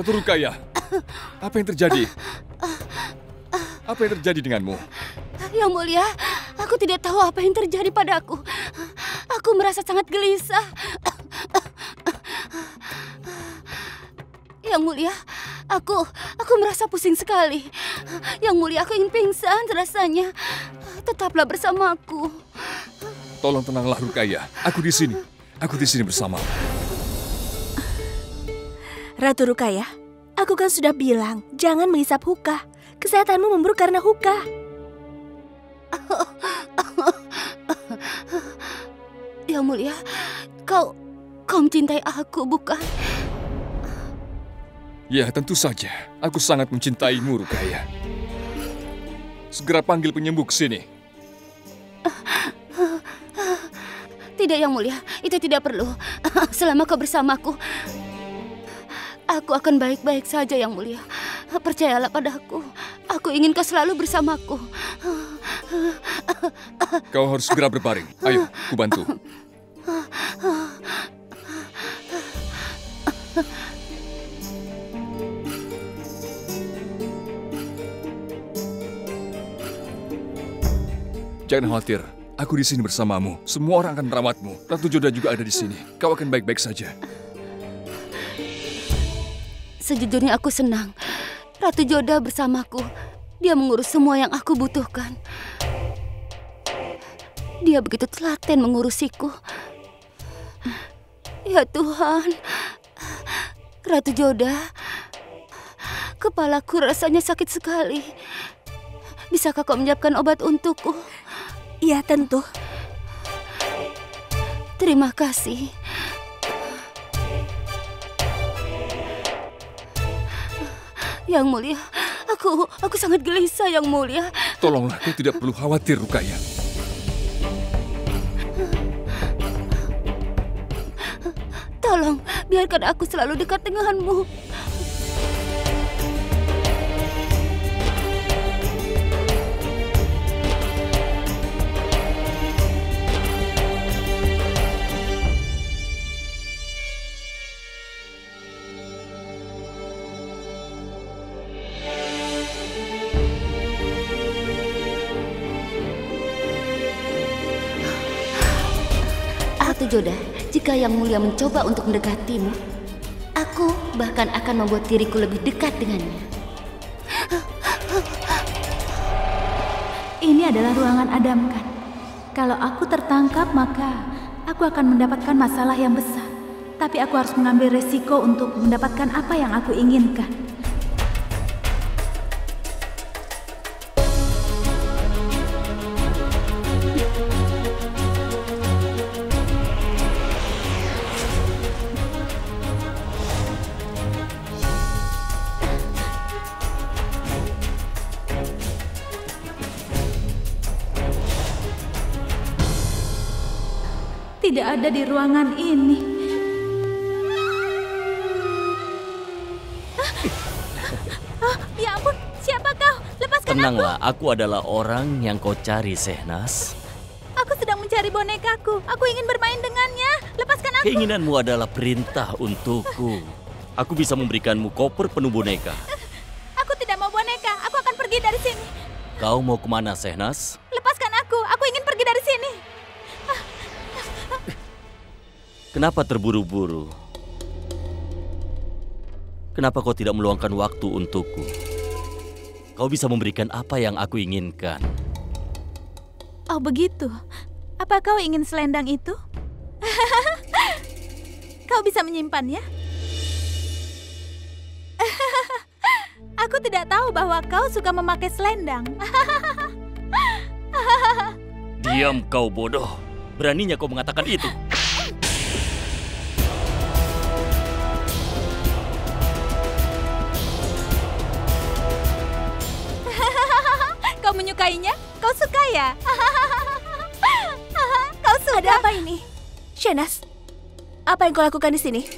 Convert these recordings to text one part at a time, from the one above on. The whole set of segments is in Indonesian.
Ratu Rukaya, apa yang terjadi? Apa yang terjadi denganmu? Yang Mulia, aku tidak tahu apa yang terjadi padaku. Aku merasa sangat gelisah. Yang Mulia, aku merasa pusing sekali. Yang Mulia, aku ingin pingsan rasanya. Tetaplah bersamaku. Tolong tenanglah Rukaya. Aku di sini. Aku di sini bersama. Ratu Rukaya, aku kan sudah bilang jangan menghisap hukah. Kesehatanmu memburuk karena hukah. Yang Mulia, kau mencintai aku, bukan? Ya, tentu saja. Aku sangat mencintaimu, Rukaya. Segera panggil penyembuh ke sini. Tidak, Yang Mulia. Itu tidak perlu. Selama kau bersamaku, aku akan baik-baik saja, Yang Mulia. Percayalah padaku. Aku ingin kau selalu bersamaku. Kau harus segera berbaring. Ayo, ku bantu. Jangan khawatir, aku di sini bersamamu. Semua orang akan merawatmu. Ratu Joda juga ada di sini. Kau akan baik-baik saja. Sejujurnya aku senang. Ratu Joda bersamaku. Dia mengurus semua yang aku butuhkan. Dia begitu telaten mengurusiku. Ya Tuhan, Ratu Joda, kepalaku rasanya sakit sekali. Bisakah kau menyiapkan obat untukku? Iya, tentu. Terima kasih. Yang Mulia, aku sangat gelisah, Yang Mulia. Tolonglah, kau tidak perlu khawatir, Rukaya. Tolong, biarkan aku selalu dekat denganmu. Ratu Joda, jika Yang Mulia mencoba untuk mendekatimu, aku bahkan akan membuat diriku lebih dekat dengannya. Ini adalah ruangan Adam kan? Kalau aku tertangkap, maka aku akan mendapatkan masalah yang besar. Tapi aku harus mengambil resiko untuk mendapatkan apa yang aku inginkan. Tidak ada di ruangan ini. Ya ampun, siapa kau? Lepaskan Tenanglah, aku adalah orang yang kau cari, Sehnas. Aku sedang mencari bonekaku. Aku ingin bermain dengannya. Lepaskan aku. Keinginanmu adalah perintah untukku. Aku bisa memberikanmu koper penuh boneka. Aku tidak mau boneka. Aku akan pergi dari sini. Kau mau kemana, Sehnas? Lepaskan aku. Aku ingin pergi dari sini. Kenapa terburu-buru? Kenapa kau tidak meluangkan waktu untukku? Kau bisa memberikan apa yang aku inginkan. Oh begitu. Apa kau ingin selendang itu? Kau bisa menyimpannya? Aku tidak tahu bahwa kau suka memakai selendang. Diam kau bodoh. Beraninya kau mengatakan itu. Kau menyukainya? Kau suka ya? Kau suka? Ada apa ini? Sehnas, apa yang kau lakukan di sini?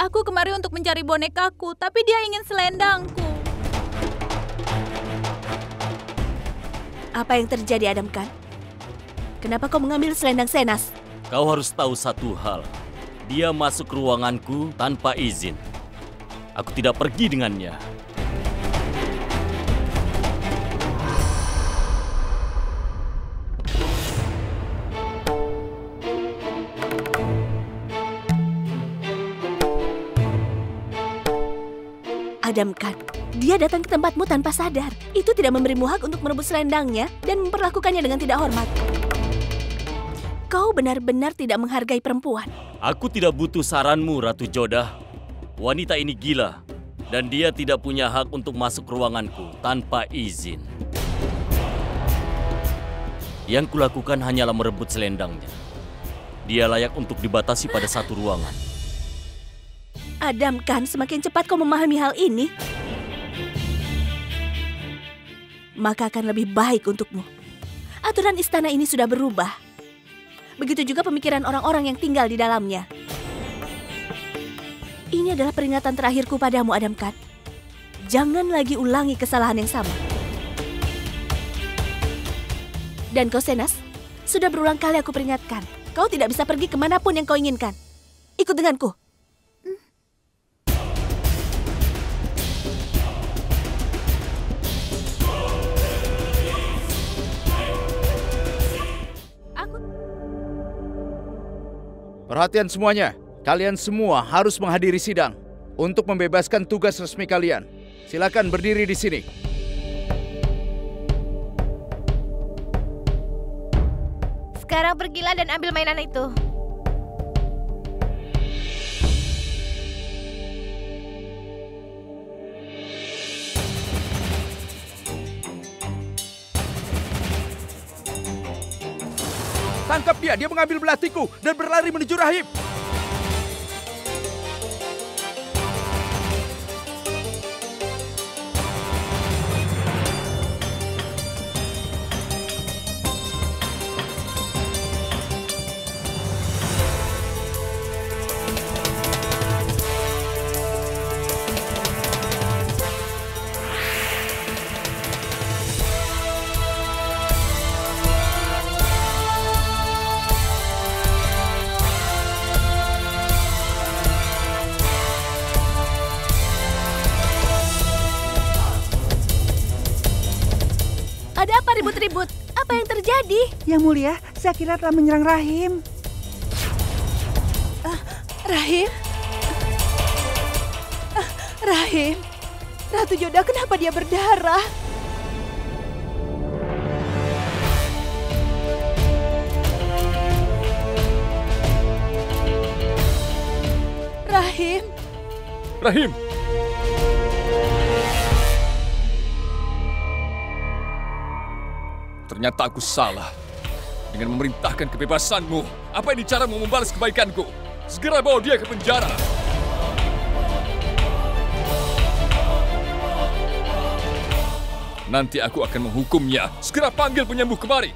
Aku kemari untuk mencari bonekaku, tapi dia ingin selendangku. Apa yang terjadi, Adam Khan? Kenapa kau mengambil selendang Sehnas? Kau harus tahu satu hal. Dia masuk ke ruanganku tanpa izin. Aku tidak pergi dengannya. Adam Khan, dia datang ke tempatmu tanpa sadar. Itu tidak memberimu hak untuk merebut selendangnya dan memperlakukannya dengan tidak hormat. Kau benar-benar tidak menghargai perempuan. Aku tidak butuh saranmu, Ratu Jodah. Wanita ini gila, dan dia tidak punya hak untuk masuk ruanganku tanpa izin. Yang kulakukan hanyalah merebut selendangnya. Dia layak untuk dibatasi pada satu ruangan. Adam Khan, semakin cepat kau memahami hal ini, maka akan lebih baik untukmu. Aturan istana ini sudah berubah. Begitu juga pemikiran orang-orang yang tinggal di dalamnya. Ini adalah peringatan terakhirku padamu, Adam Khan. Jangan lagi ulangi kesalahan yang sama. Dan kau, Senas, sudah berulang kali aku peringatkan. Kau tidak bisa pergi kemanapun yang kau inginkan. Ikut denganku. Perhatian semuanya, kalian semua harus menghadiri sidang untuk membebaskan tugas resmi kalian. Silakan berdiri di sini. Sekarang pergilah dan ambil mainan itu. Tangkap dia, dia mengambil belatiku dan berlari menuju rahim. Ada apa ribut-ribut? Apa yang terjadi? Yang Mulia, saya kira telah menyerang Rahim. Rahim? Rahim? Ratu Jodah, kenapa dia berdarah? Rahim? Rahim! Ternyata aku salah dengan memerintahkan kebebasanmu. Apa ini caramu membalas kebaikanku? Segera bawa dia ke penjara. Nanti aku akan menghukumnya. Segera panggil penyembuh kemari.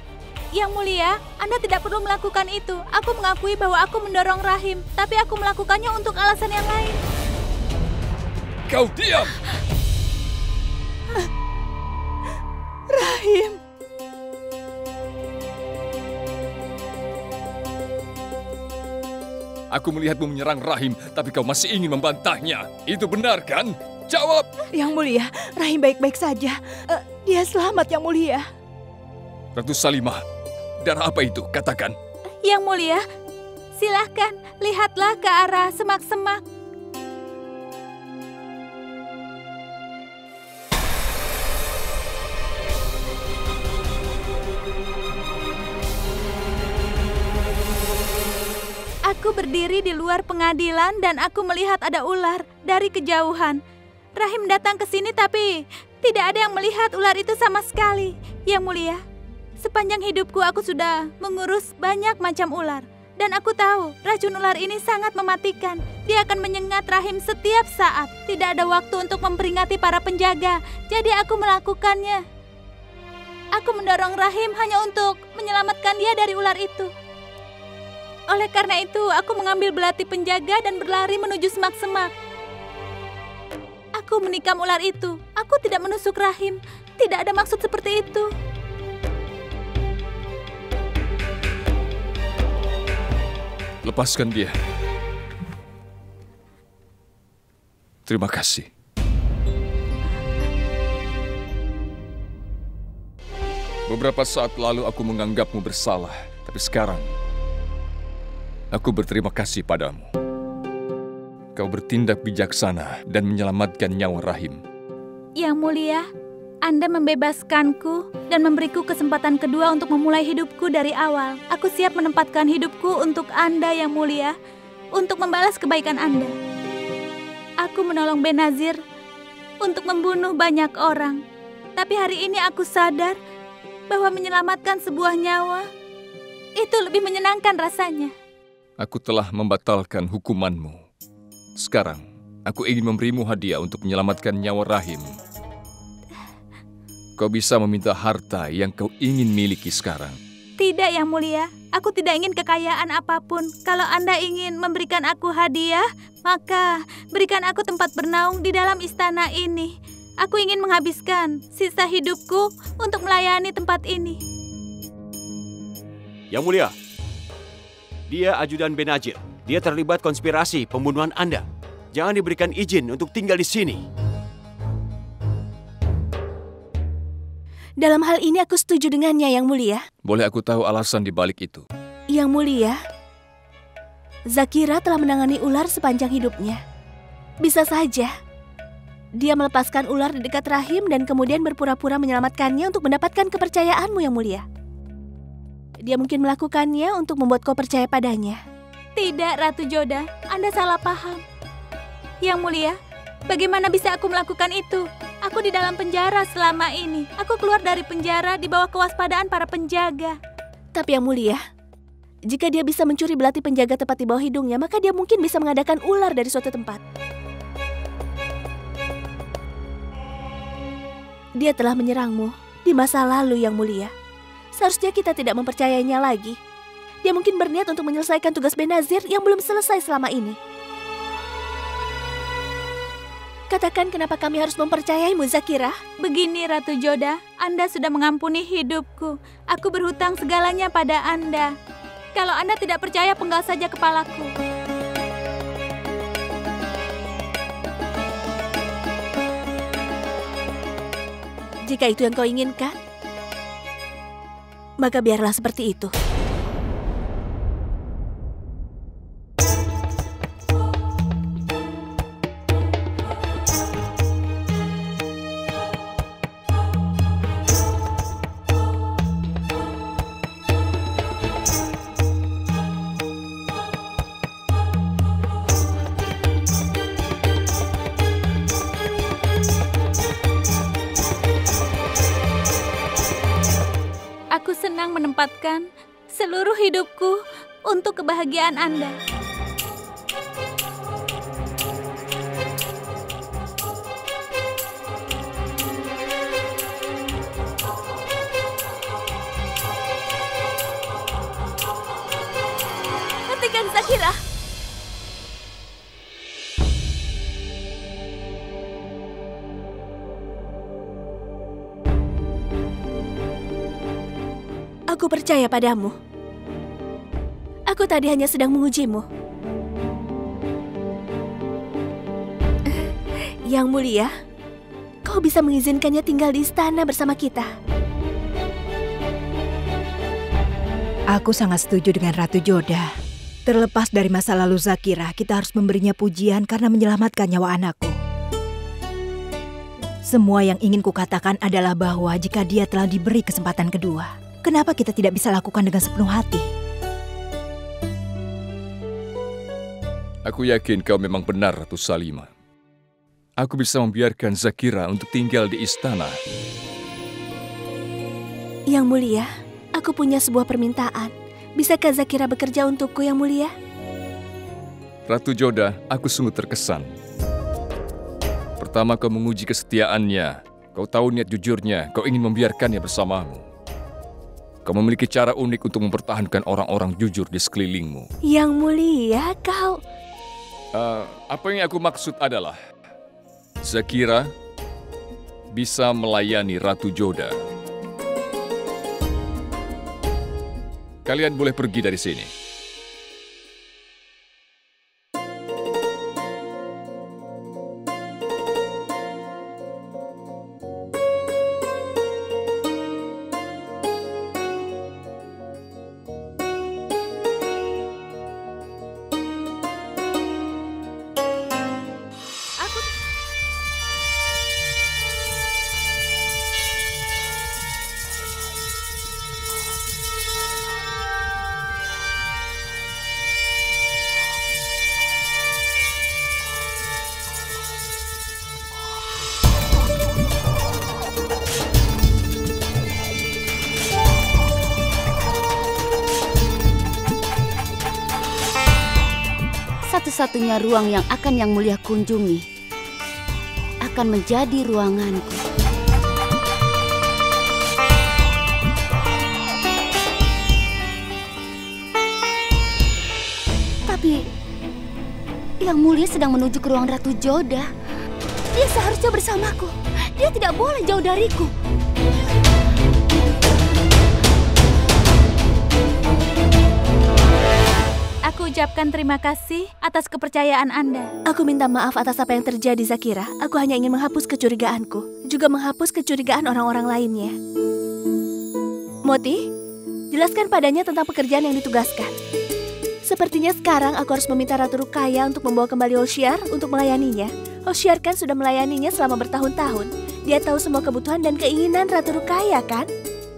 Yang Mulia, Anda tidak perlu melakukan itu. Aku mengakui bahwa aku mendorong Rahim, tapi aku melakukannya untuk alasan yang lain. Kau diam! Rahim? Aku melihatmu menyerang Rahim, tapi kau masih ingin membantahnya. Itu benar kan? Jawab! Yang Mulia, Rahim baik-baik saja. Dia selamat, Yang Mulia. Ratu Salimah, darah apa itu? Katakan. Yang Mulia, silahkan lihatlah ke arah semak-semak. Aku berdiri di luar pengadilan dan aku melihat ada ular dari kejauhan. Rahim datang ke sini tapi tidak ada yang melihat ular itu sama sekali. Yang Mulia, sepanjang hidupku aku sudah mengurus banyak macam ular. Dan aku tahu racun ular ini sangat mematikan. Dia akan menyengat Rahim setiap saat. Tidak ada waktu untuk memperingati para penjaga. Jadi aku melakukannya. Aku mendorong Rahim hanya untuk menyelamatkan dia dari ular itu. Oleh karena itu, aku mengambil belati penjaga dan berlari menuju semak-semak. Aku menikam ular itu. Aku tidak menusuk Rahim. Tidak ada maksud seperti itu. Lepaskan dia. Terima kasih. Beberapa saat lalu aku menganggapmu bersalah, tapi sekarang aku berterima kasih padamu. Kau bertindak bijaksana dan menyelamatkan nyawa Rahim. Yang Mulia, Anda membebaskanku dan memberiku kesempatan kedua untuk memulai hidupku dari awal. Aku siap menempatkan hidupku untuk Anda, Yang Mulia, untuk membalas kebaikan Anda. Aku menolong Benazir untuk membunuh banyak orang. Tapi hari ini aku sadar bahwa menyelamatkan sebuah nyawa itu lebih menyenangkan rasanya. Aku telah membatalkan hukumanmu. Sekarang, aku ingin memberimu hadiah untuk menyelamatkan nyawa Rahim. Kau bisa meminta harta yang kau ingin miliki sekarang. Tidak, Yang Mulia. Aku tidak ingin kekayaan apapun. Kalau Anda ingin memberikan aku hadiah, maka berikan aku tempat bernaung di dalam istana ini. Aku ingin menghabiskan sisa hidupku untuk melayani tempat ini. Yang Mulia, dia ajudan Benazir. Dia terlibat konspirasi pembunuhan Anda. Jangan diberikan izin untuk tinggal di sini. Dalam hal ini aku setuju dengannya, Yang Mulia. Boleh aku tahu alasan di balik itu? Yang Mulia, Zakira telah menangani ular sepanjang hidupnya. Bisa saja dia melepaskan ular di dekat Rahim dan kemudian berpura-pura menyelamatkannya untuk mendapatkan kepercayaanmu, Yang Mulia. Dia mungkin melakukannya untuk membuat kau percaya padanya. Tidak, Ratu Joda. Anda salah paham. Yang Mulia, bagaimana bisa aku melakukan itu? Aku di dalam penjara selama ini. Aku keluar dari penjara di bawah kewaspadaan para penjaga. Tapi Yang Mulia, jika dia bisa mencuri belati penjaga tepat di bawah hidungnya, maka dia mungkin bisa mengadakan ular dari suatu tempat. Dia telah menyerangmu di masa lalu, Yang Mulia. Seharusnya kita tidak mempercayainya lagi. Dia mungkin berniat untuk menyelesaikan tugas Benazir yang belum selesai selama ini. Katakan kenapa kami harus mempercayaimu, Zakira? Begini, Ratu Joda, Anda sudah mengampuni hidupku. Aku berhutang segalanya pada Anda. Kalau Anda tidak percaya, penggal saja kepalaku. Jika itu yang kau inginkan, maka biarlah seperti itu. Aku senang menempatkan seluruh hidupku untuk kebahagiaan Anda. Hentikan, Zakira! Aku percaya padamu. Aku tadi hanya sedang mengujimu. Yang Mulia, kau bisa mengizinkannya tinggal di istana bersama kita. Aku sangat setuju dengan Ratu Joda. Terlepas dari masa lalu Zakira, kita harus memberinya pujian karena menyelamatkan nyawa anakku. Semua yang ingin kukatakan adalah bahwa jika dia telah diberi kesempatan kedua, kenapa kita tidak bisa lakukan dengan sepenuh hati? Aku yakin kau memang benar, Ratu Salima. Aku bisa membiarkan Zakira untuk tinggal di istana. Yang Mulia, aku punya sebuah permintaan. Bisakah Zakira bekerja untukku, Yang Mulia? Ratu Joda, aku sungguh terkesan. Pertama kau menguji kesetiaannya. Kau tahu niat jujurnya, kau ingin membiarkannya bersamamu. Kau memiliki cara unik untuk mempertahankan orang-orang jujur di sekelilingmu. Yang Mulia, kau... Apa yang aku maksud adalah, Zakira bisa melayani Ratu Joda. Kalian boleh pergi dari sini. satu-satunya ruang yang akan Yang Mulia kunjungi akan menjadi ruanganku. Tapi Yang Mulia sedang menuju ke ruang Ratu Jodah. Dia seharusnya bersamaku. Dia tidak boleh jauh dariku. Aku ucapkan terima kasih atas kepercayaan Anda. Aku minta maaf atas apa yang terjadi, Zakira. Aku hanya ingin menghapus kecurigaanku, juga menghapus kecurigaan orang-orang lainnya. Moti, jelaskan padanya tentang pekerjaan yang ditugaskan. Sepertinya sekarang aku harus meminta Ratu Rukaya untuk membawa kembali Hoshiar untuk melayaninya. Hoshiar kan sudah melayaninya selama bertahun-tahun. Dia tahu semua kebutuhan dan keinginan Ratu Rukaya, kan?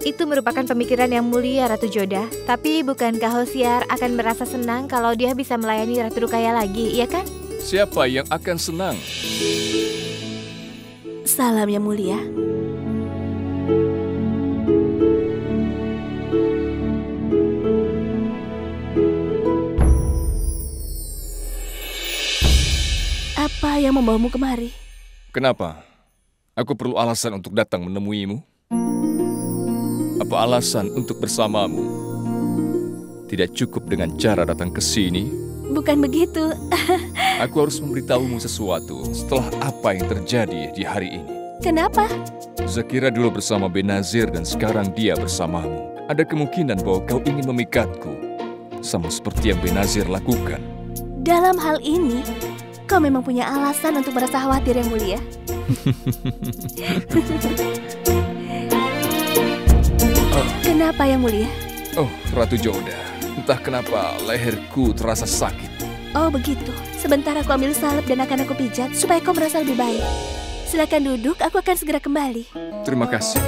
Itu merupakan pemikiran yang mulia, Ratu Jodah. Tapi bukankah Hoshiar akan merasa senang kalau dia bisa melayani Ratu Rukaya lagi, iya kan? Siapa yang akan senang? Salam, Yang Mulia. Apa yang membawamu kemari? Kenapa? Aku perlu alasan untuk datang menemuimu? Apa alasan untuk bersamamu? Tidak cukup dengan cara datang ke sini? Bukan begitu. Aku harus memberitahumu sesuatu setelah apa yang terjadi di hari ini. Kenapa? Zakira dulu bersama Benazir dan sekarang dia bersamamu. Ada kemungkinan bahwa kau ingin memikatku, sama seperti yang Benazir lakukan. Dalam hal ini, kau memang punya alasan untuk merasa khawatir, Yang Mulia. Kenapa, Yang Mulia? Oh, Ratu Jodah. Entah kenapa leherku terasa sakit. Oh, begitu. Sebentar aku ambil salep dan akan aku pijat supaya kau merasa lebih baik. Silakan duduk, aku akan segera kembali. Terima kasih.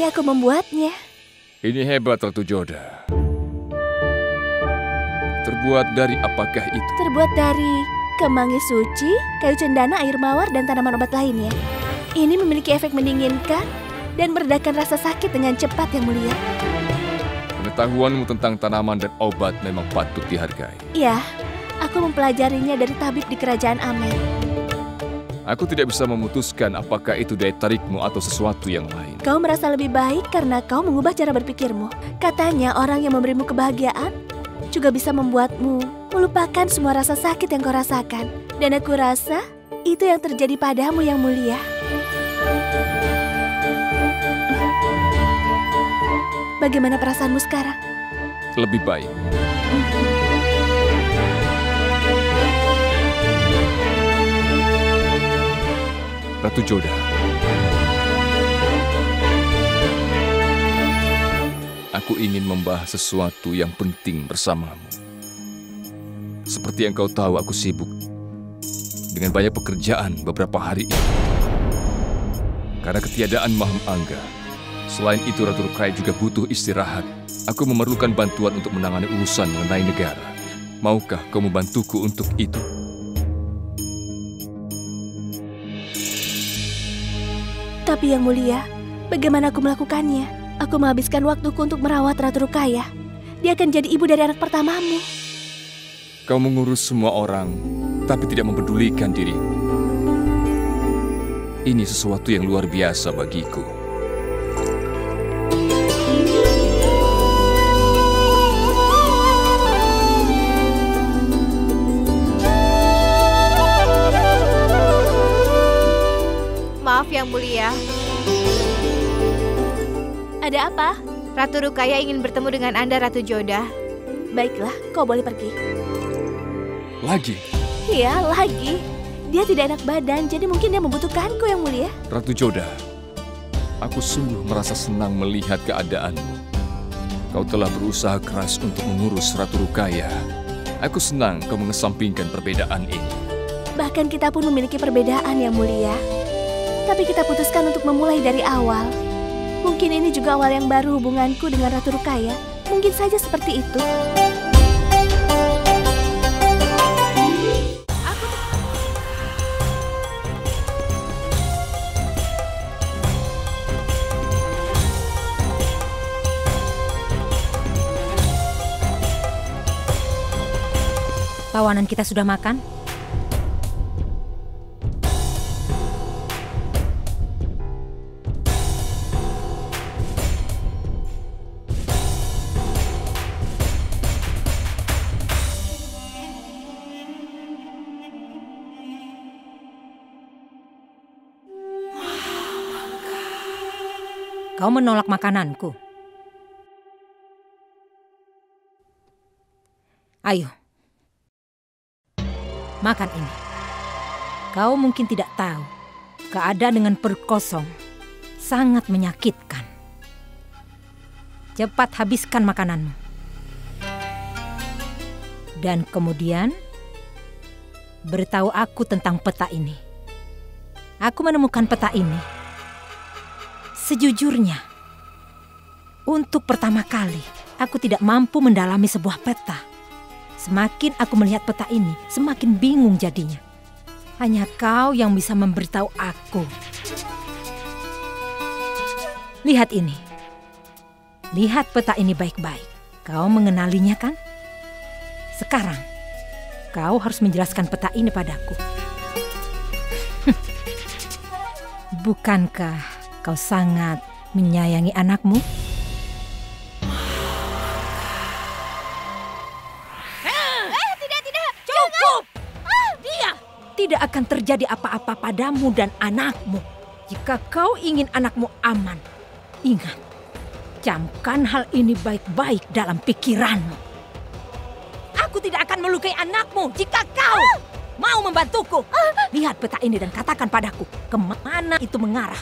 Aku membuatnya. Ini hebat, Ratu Jodah. Terbuat dari apakah itu? Terbuat dari kemangi suci, kayu cendana, air mawar, dan tanaman obat lainnya. Ini memiliki efek mendinginkan dan meredakan rasa sakit dengan cepat, Yang Mulia. Pengetahuanmu tentang tanaman dan obat memang patut dihargai. Ya, aku mempelajarinya dari tabib di kerajaan Amer. Aku tidak bisa memutuskan apakah itu daya tarikmu atau sesuatu yang lain. Kau merasa lebih baik karena kau mengubah cara berpikirmu. Katanya orang yang memberimu kebahagiaan juga bisa membuatmu melupakan semua rasa sakit yang kau rasakan. Dan aku rasa itu yang terjadi padamu, Yang Mulia. Bagaimana perasaanmu sekarang? Lebih baik. Ratu Jodah, aku ingin membahas sesuatu yang penting bersamamu. Seperti yang kau tahu, aku sibuk dengan banyak pekerjaan beberapa hari ini. Karena ketiadaan Maham Angga. Selain itu, Ratu Rukaya juga butuh istirahat. Aku memerlukan bantuan untuk menangani urusan mengenai negara. Maukah kau membantuku untuk itu? Tapi Yang Mulia, bagaimana aku melakukannya? Aku menghabiskan waktuku untuk merawat Ratu Rukaya. Dia akan jadi ibu dari anak pertamamu. Kau mengurus semua orang, tapi tidak mempedulikan dirimu. Ini sesuatu yang luar biasa bagiku. Maaf, Yang Mulia. Ada apa? Ratu Rukaya ingin bertemu dengan Anda, Ratu Jodah. Baiklah, kau boleh pergi. Lagi? Iya, lagi. Dia tidak enak badan, jadi mungkin dia membutuhkanku, Yang Mulia. Ratu Jodah, aku sungguh merasa senang melihat keadaanmu. Kau telah berusaha keras untuk mengurus Ratu Rukaya. Aku senang kau mengesampingkan perbedaan ini. Bahkan kita pun memiliki perbedaan yang mulia. Tapi kita putuskan untuk memulai dari awal. Mungkin ini juga awal yang baru hubunganku dengan Ratu Rukaya. Mungkin saja seperti itu. Tawanan kita sudah makan? Kau menolak makananku. Ayo. Makan ini. Kau mungkin tidak tahu, keadaan dengan perut kosong sangat menyakitkan. Cepat habiskan makananmu. Dan kemudian beritahu aku tentang peta ini. Aku menemukan peta ini. Sejujurnya, untuk pertama kali, aku tidak mampu mendalami sebuah peta. Semakin aku melihat peta ini, semakin bingung jadinya. Hanya kau yang bisa memberitahu aku. Lihat ini. Lihat peta ini baik-baik. Kau mengenalinya kan? Sekarang, kau harus menjelaskan peta ini padaku. Bukankah kau sangat menyayangi anakmu? Tidak. Cukup! Dia! Tidak akan terjadi apa-apa padamu dan anakmu. Jika kau ingin anakmu aman, ingat, camkan hal ini baik-baik dalam pikiranmu. Aku tidak akan melukai anakmu jika kau mau membantuku. Lihat peta ini dan katakan padaku, kemana itu mengarah.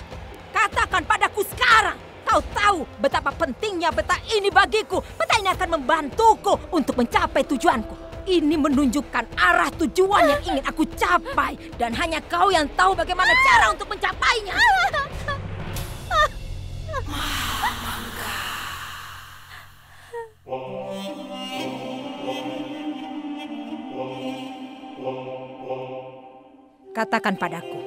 Katakan padaku sekarang. Kau tahu betapa pentingnya peta ini bagiku. Peta ini akan membantuku untuk mencapai tujuanku. Ini menunjukkan arah tujuan yang ingin aku capai. Dan hanya kau yang tahu bagaimana cara untuk mencapainya. Katakan padaku.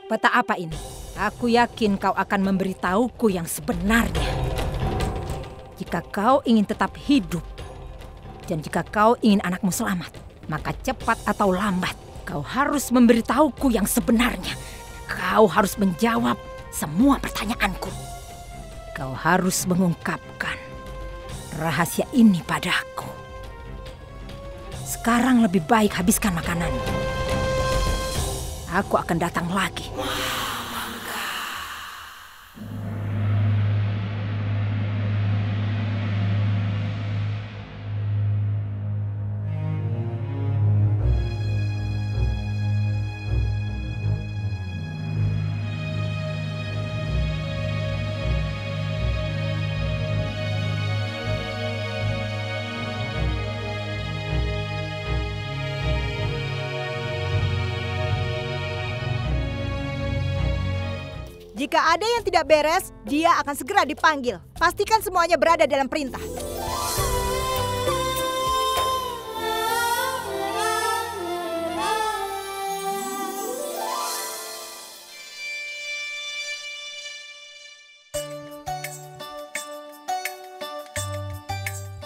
Peta apa ini? Aku yakin kau akan memberitahuku yang sebenarnya. Jika kau ingin tetap hidup, dan jika kau ingin anakmu selamat, maka cepat atau lambat, kau harus memberitahuku yang sebenarnya. Kau harus menjawab semua pertanyaanku. Kau harus mengungkapkan rahasia ini padaku. Sekarang lebih baik habiskan makananmu. Aku akan datang lagi. Jika ada yang tidak beres, dia akan segera dipanggil. Pastikan semuanya berada dalam perintah.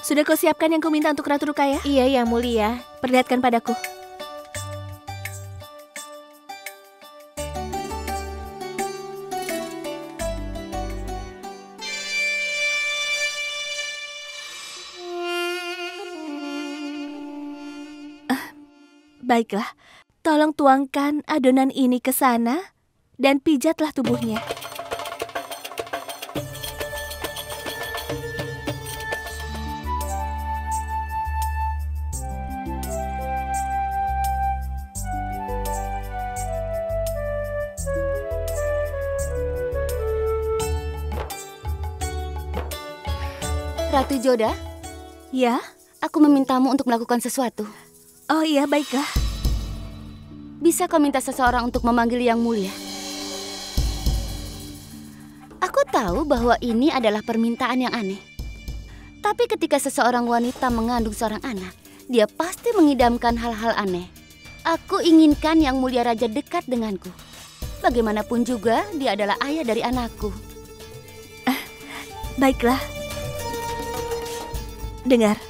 Sudah kau siapkan yang kau minta untuk Ratu Rukaya? Iya, Yang Mulia. Perlihatkan padaku. Baiklah, tolong tuangkan adonan ini ke sana dan pijatlah tubuhnya. Ratu Jodah? Ya? Aku memintamu untuk melakukan sesuatu. Oh iya, baiklah. Bisa kau minta seseorang untuk memanggil Yang Mulia? Aku tahu bahwa ini adalah permintaan yang aneh. Tapi ketika seseorang wanita mengandung seorang anak, dia pasti mengidamkan hal-hal aneh. Aku inginkan Yang Mulia Raja dekat denganku. Bagaimanapun juga, dia adalah ayah dari anakku. Baiklah. Dengar,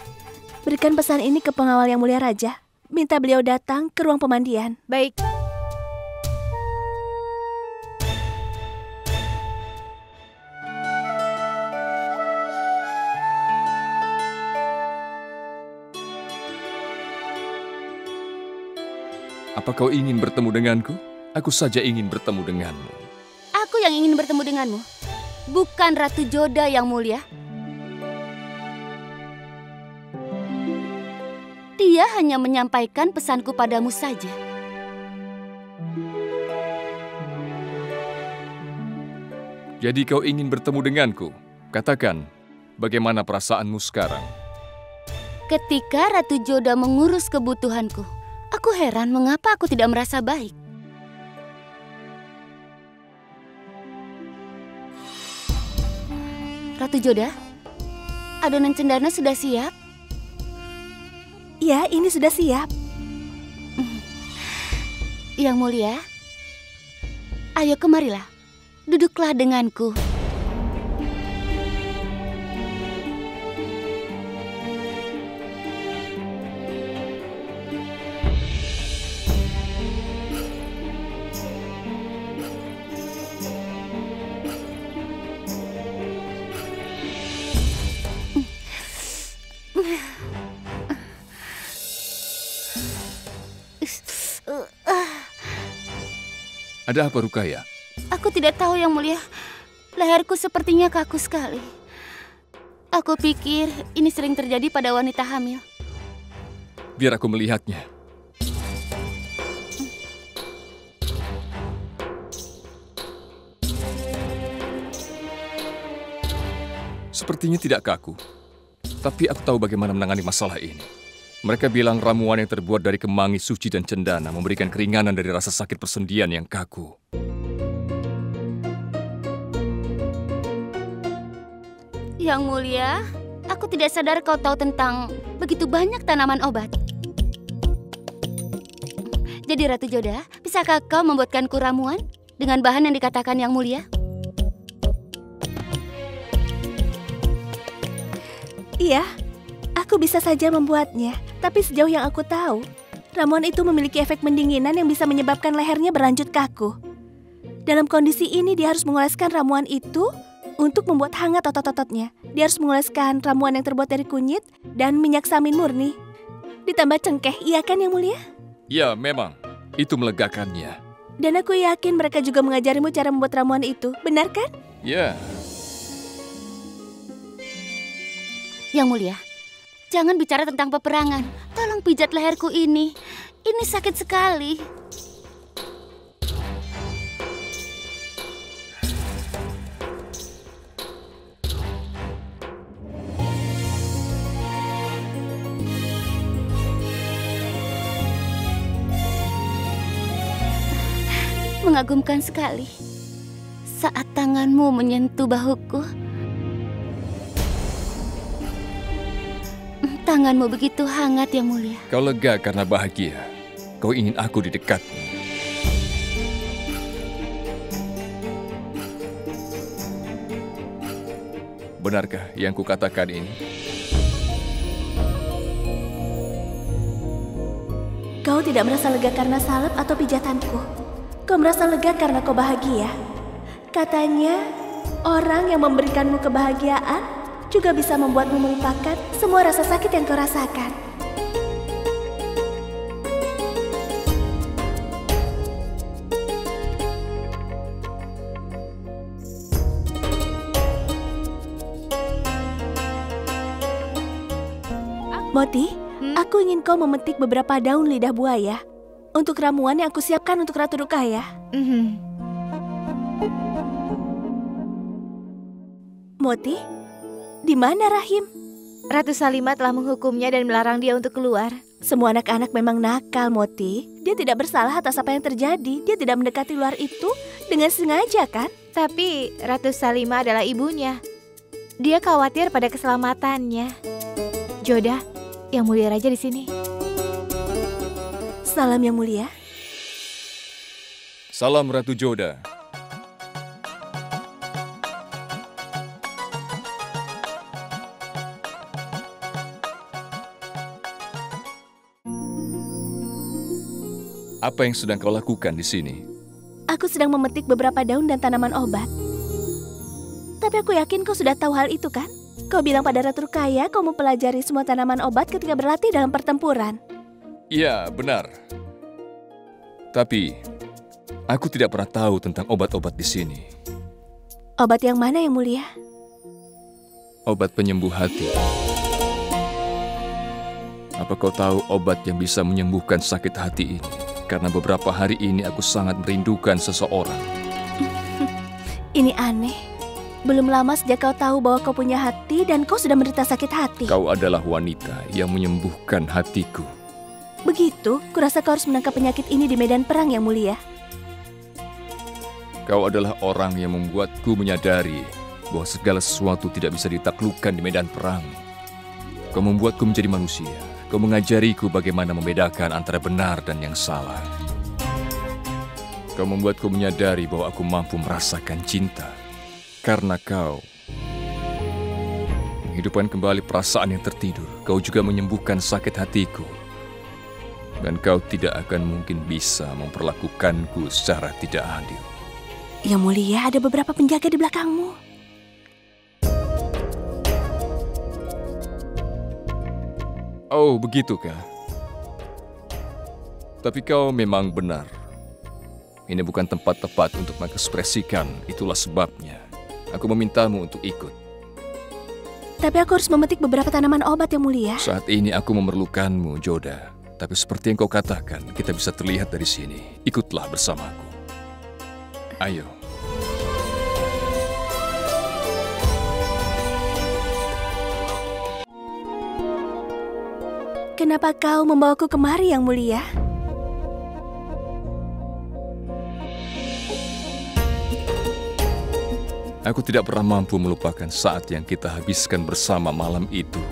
berikan pesan ini ke pengawal Yang Mulia Raja. Minta beliau datang ke ruang pemandian. Baik. Apa kau ingin bertemu denganku? Aku saja ingin bertemu denganmu. Aku yang ingin bertemu denganmu, bukan Ratu Joda Yang Mulia. Dia hanya menyampaikan pesanku padamu saja. Jadi kau ingin bertemu denganku? Katakan, bagaimana perasaanmu sekarang? Ketika Ratu Joda mengurus kebutuhanku, aku heran mengapa aku tidak merasa baik. Ratu Joda, adonan cendana sudah siap? Ya, ini sudah siap. Yang Mulia, ayo kemarilah, duduklah denganku. Ada apa, Rukaya? Aku tidak tahu, Yang Mulia. Leherku sepertinya kaku sekali. Aku pikir ini sering terjadi pada wanita hamil. Biar aku melihatnya. Sepertinya tidak kaku. Tapi aku tahu bagaimana menangani masalah ini. Mereka bilang ramuan yang terbuat dari kemangi, suci, dan cendana memberikan keringanan dari rasa sakit persendian yang kaku. Yang Mulia, aku tidak sadar kau tahu tentang begitu banyak tanaman obat. Jadi Ratu Joda, bisakah kau membuatkanku ramuan dengan bahan yang dikatakan Yang Mulia? Iya, aku bisa saja membuatnya. Tapi sejauh yang aku tahu, ramuan itu memiliki efek pendinginan yang bisa menyebabkan lehernya berlanjut kaku. Dalam kondisi ini dia harus mengoleskan ramuan itu untuk membuat hangat otot-ototnya. Dia harus mengoleskan ramuan yang terbuat dari kunyit dan minyak samin murni. Ditambah cengkeh, iya kan Yang Mulia? Ya, memang. Itu melegakannya. Dan aku yakin mereka juga mengajarimu cara membuat ramuan itu, benar kan? Ya. Yang Mulia, jangan bicara tentang peperangan. Tolong pijat leherku ini. Ini sakit sekali. Mengagumkan sekali. Saat tanganmu menyentuh bahuku, tanganmu begitu hangat, Yang Mulia. Kau lega karena bahagia. Kau ingin aku di dekatmu. Benarkah yang kukatakan ini? Kau tidak merasa lega karena salep atau pijatanku. Kau merasa lega karena kau bahagia. Katanya, orang yang memberikanmu kebahagiaan juga bisa membuatmu melupakan semua rasa sakit yang kau rasakan. Moti, aku ingin kau memetik beberapa daun lidah buaya untuk ramuan yang aku siapkan untuk Ratu Rukaya. Moti? Di mana Rahim? Ratu Salimah telah menghukumnya dan melarang dia untuk keluar. Semua anak-anak memang nakal, Moti. Dia tidak bersalah atas apa yang terjadi. Dia tidak mendekati ular itu dengan sengaja, kan? Tapi Ratu Salima adalah ibunya. Dia khawatir pada keselamatannya. Jodah, Yang Mulia Raja di sini. Salam Yang Mulia. Salam Ratu Jodah. Apa yang sedang kau lakukan di sini? Aku sedang memetik beberapa daun dan tanaman obat. Tapi aku yakin kau sudah tahu hal itu, kan? Kau bilang pada Ratu Rukaya kau mempelajari semua tanaman obat ketika berlatih dalam pertempuran. Iya, benar. Tapi, aku tidak pernah tahu tentang obat-obat di sini. Obat yang mana, Yang Mulia? Obat penyembuh hati. Apa kau tahu obat yang bisa menyembuhkan sakit hati ini? Karena beberapa hari ini aku sangat merindukan seseorang. Ini aneh. Belum lama sejak kau tahu bahwa kau punya hati dan kau sudah menderita sakit hati. Kau adalah wanita yang menyembuhkan hatiku. Begitu, kurasa kau harus menangkap penyakit ini di medan perang, Yang Mulia. Kau adalah orang yang membuatku menyadari bahwa segala sesuatu tidak bisa ditaklukkan di medan perang. Kau membuatku menjadi manusia. Kau mengajariku bagaimana membedakan antara benar dan yang salah. Kau membuatku menyadari bahwa aku mampu merasakan cinta. Karena kau menghidupkan kembali perasaan yang tertidur. Kau juga menyembuhkan sakit hatiku. Dan kau tidak akan mungkin bisa memperlakukanku secara tidak adil. Yang Mulia, ada beberapa penjaga di belakangmu. Oh, begitukah? Tapi kau memang benar. Ini bukan tempat tepat untuk mengekspresikan, itulah sebabnya. Aku memintamu untuk ikut. Tapi aku harus memetik beberapa tanaman obat, Yang Mulia. Saat ini aku memerlukanmu, Jodah. Tapi seperti yang kau katakan, kita bisa terlihat dari sini. Ikutlah bersamaku. Ayo. Kenapa kau membawaku kemari, Yang Mulia? Aku tidak pernah mampu melupakan saat yang kita habiskan bersama malam itu.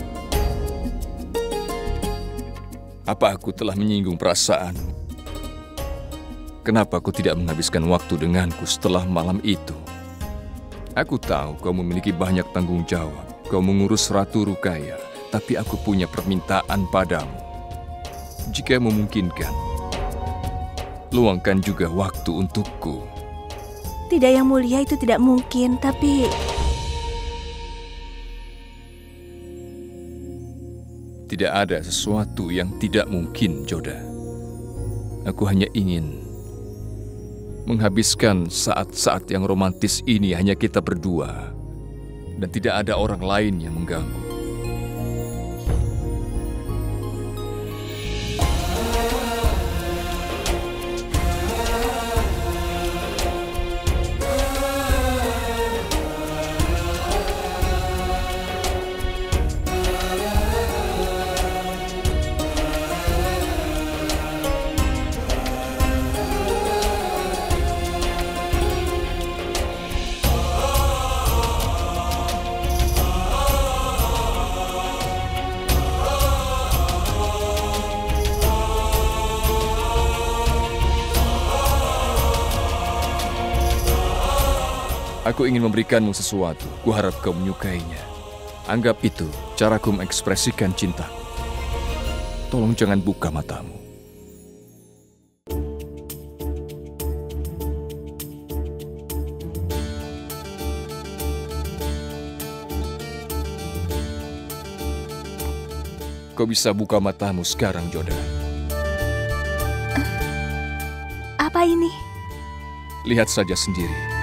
Apa aku telah menyinggung perasaanmu? Kenapa aku tidak menghabiskan waktu denganku setelah malam itu? Aku tahu kau memiliki banyak tanggung jawab. Kau mengurus Ratu Rukaya. Tapi aku punya permintaan padamu. Jika memungkinkan, luangkan juga waktu untukku. Tidak, Yang Mulia, itu tidak mungkin, tapi... Tidak ada sesuatu yang tidak mungkin, Jodah. Aku hanya ingin menghabiskan saat-saat yang romantis ini hanya kita berdua. Dan tidak ada orang lain yang mengganggu. Aku ingin memberikanmu sesuatu. Kuharap kau menyukainya. Anggap itu caraku mengekspresikan cintaku. Tolong jangan buka matamu. Kau bisa buka matamu sekarang, Jodah. Apa ini? Lihat saja sendiri.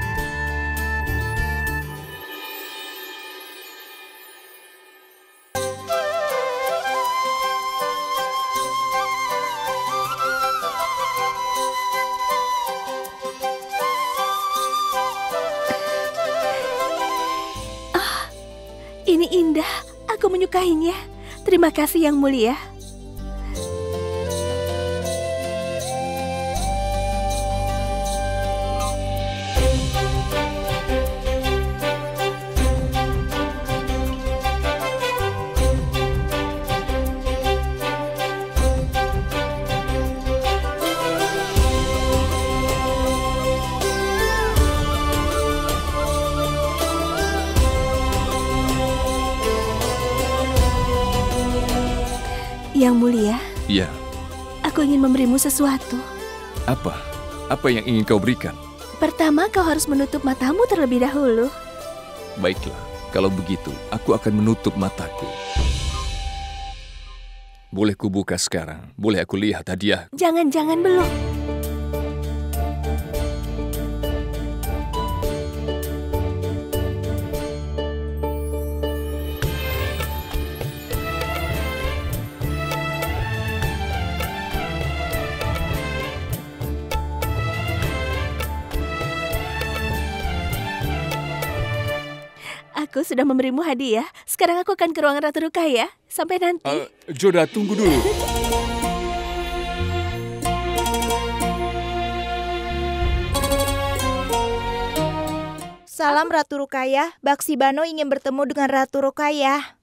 Ini indah, aku menyukainya. Terima kasih, Yang Mulia. Yang Mulia, Iya, aku ingin memberimu sesuatu. apa? Apa yang ingin kau berikan? Pertama, kau harus menutup matamu terlebih dahulu. Baiklah, kalau begitu, aku akan menutup mataku. Boleh kubuka sekarang? Boleh aku lihat hadiah? Jangan belum. Aku sudah memberimu hadiah. Sekarang aku akan ke ruangan Ratu Rukaya. Sampai nanti. Joda, tunggu dulu. Salam Ratu Rukaya, Baksibano ingin bertemu dengan Ratu Rukaya.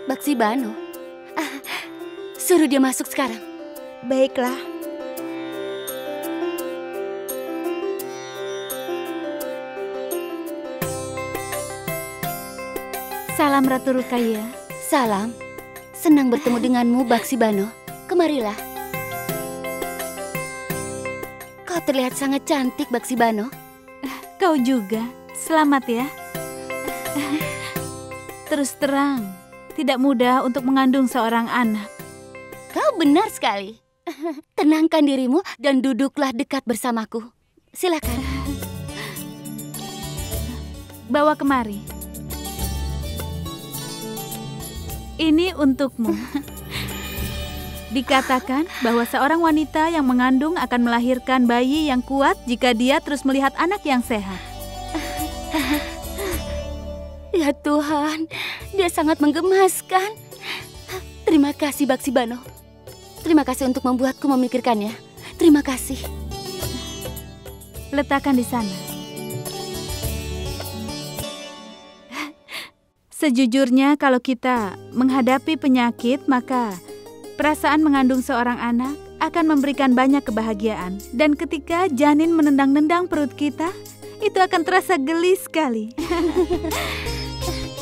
Baksibano? Suruh dia masuk sekarang. Baiklah. Salam Ratu Rukaya. Salam. Senang bertemu denganmu, Baksibano. Kemarilah. Kau terlihat sangat cantik, Baksibano. Kau juga. Selamat ya. Terus terang, tidak mudah untuk mengandung seorang anak. Kau benar sekali. Tenangkan dirimu dan duduklah dekat bersamaku. Silakan. Bawa kemari. Ini untukmu. Dikatakan bahwa seorang wanita yang mengandung akan melahirkan bayi yang kuat jika dia terus melihat anak yang sehat. Ya Tuhan, dia sangat menggemaskan. Terima kasih, Baksibano. Terima kasih untuk membuatku memikirkannya. Terima kasih. Letakkan di sana. Sejujurnya kalau kita menghadapi penyakit, maka perasaan mengandung seorang anak akan memberikan banyak kebahagiaan. Dan ketika janin menendang-nendang perut kita, itu akan terasa geli sekali.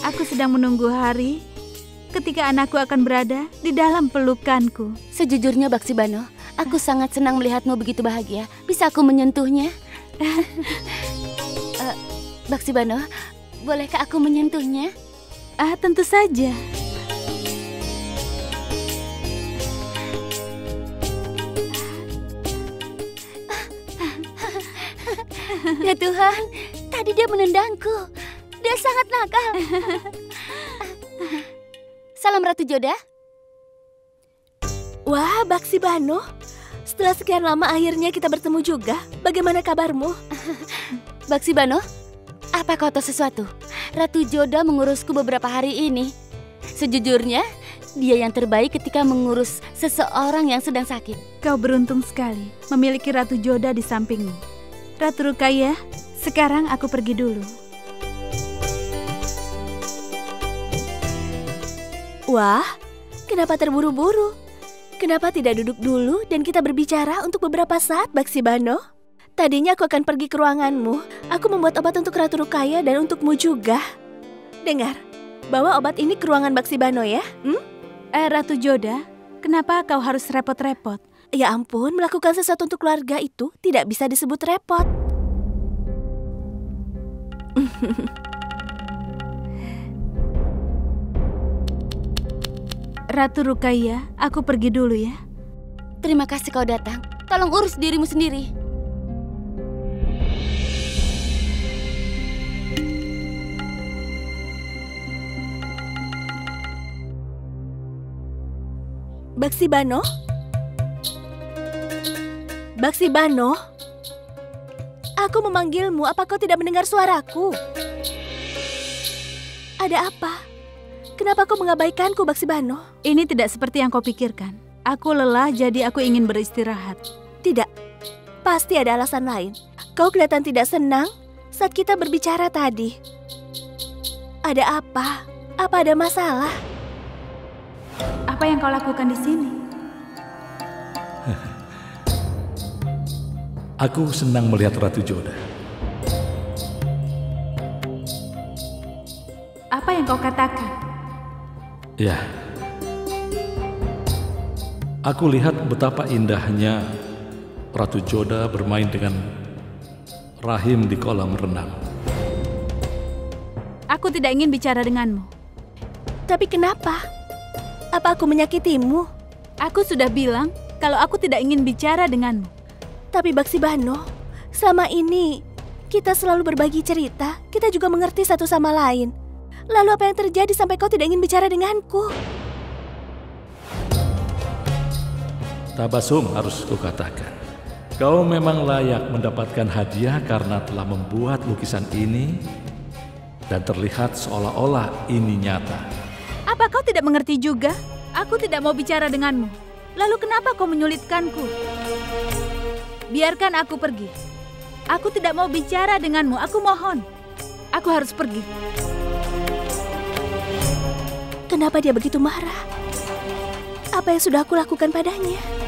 Aku sedang menunggu hari ketika anakku akan berada di dalam pelukanku. Sejujurnya, Baksibano, aku sangat senang melihatmu begitu bahagia. Bisa aku menyentuhnya? Baksibano, bolehkah aku menyentuhnya? Tentu saja. Ya Tuhan, tadi dia menendangku. Dia sangat nakal. Salam Ratu Joda. Wah, Baksibano. Setelah sekian lama akhirnya kita bertemu juga. Bagaimana kabarmu? Baksibano, apa kau tahu sesuatu? Ratu Joda mengurusku beberapa hari ini. Sejujurnya, dia yang terbaik ketika mengurus seseorang yang sedang sakit. Kau beruntung sekali memiliki Ratu Joda di sampingmu. Ratu Rukaya, sekarang aku pergi dulu. Wah, kenapa terburu-buru? Kenapa tidak duduk dulu dan kita berbicara untuk beberapa saat, Baksibano? Tadinya aku akan pergi ke ruanganmu. Aku membuat obat untuk Ratu Rukaya dan untukmu juga. Dengar, bawa obat ini ke ruangan Baksibano ya. Ratu Joda, kenapa kau harus repot-repot? Ya ampun, melakukan sesuatu untuk keluarga itu tidak bisa disebut repot. Ratu Rukaya, aku pergi dulu ya. Terima kasih kau datang. Tolong urus dirimu sendiri. Baksibano? Baksibano? Aku memanggilmu, apa kau tidak mendengar suaraku? Ada apa? Kenapa kau mengabaikanku, Baksibano? Ini tidak seperti yang kau pikirkan. Aku lelah, jadi aku ingin beristirahat. Tidak, pasti ada alasan lain. Kau kelihatan tidak senang saat kita berbicara tadi. Ada apa? Apa ada masalah? Apa yang kau lakukan di sini? Aku senang melihat Ratu Joda. Apa yang kau katakan? Ya. Aku lihat betapa indahnya Ratu Joda bermain dengan Rahim di kolam renang. Aku tidak ingin bicara denganmu. Tapi kenapa? Apa aku menyakitimu? Aku sudah bilang kalau aku tidak ingin bicara denganmu. Tapi Baksi Bano, selama ini kita selalu berbagi cerita. Kita juga mengerti satu sama lain. Lalu apa yang terjadi sampai kau tidak ingin bicara denganku? Tabasum, harus kukatakan, kau memang layak mendapatkan hadiah karena telah membuat lukisan ini dan terlihat seolah-olah ini nyata. Apa kau tidak mengerti juga? Aku tidak mau bicara denganmu. Lalu kenapa kau menyulitkanku? Biarkan aku pergi. Aku tidak mau bicara denganmu, aku mohon. Aku harus pergi. Kenapa dia begitu marah? Apa yang sudah aku lakukan padanya?